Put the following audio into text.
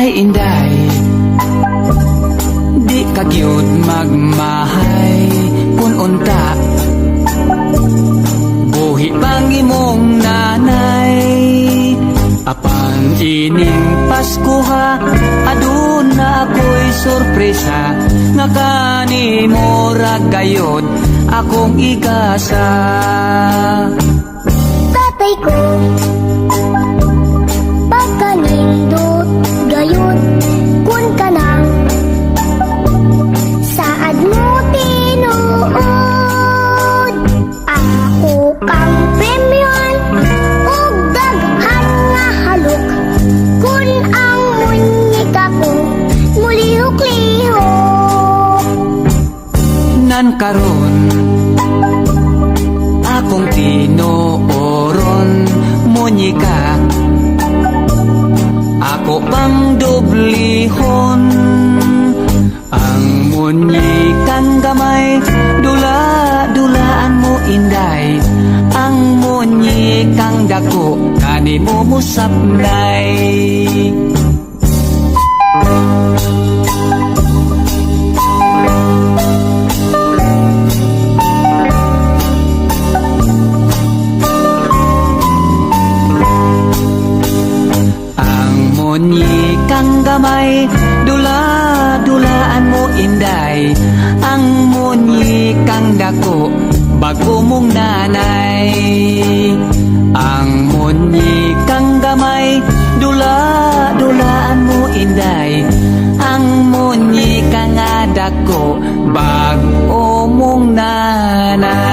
inday, di kagyud magmahay pununta. Buhi pang imong nanay, apan ining Pasko ha, aduna ako'y sorpresa, nga kanimo ra gayod akong igasa. Tatay ko, pagkanindot gayon kun ka nang saad mo tinuod. Ako kang premyon ug daghan nga halok kun ang munyika ko mulihok-lihok. Nan karon akong tinooron munyika, ako pang dublihon. Ang munyikang gamay, dula-dulaan mo inday. Ang munyikang dako, kanimo musapnay. Munyikang gamay, dula-dulaan mo inday. Ang munyikang dako, bago mong nanay. Ang munyikang gamay, dula-dulaan mo inday. Ang munyikang dako, bago mong nanay.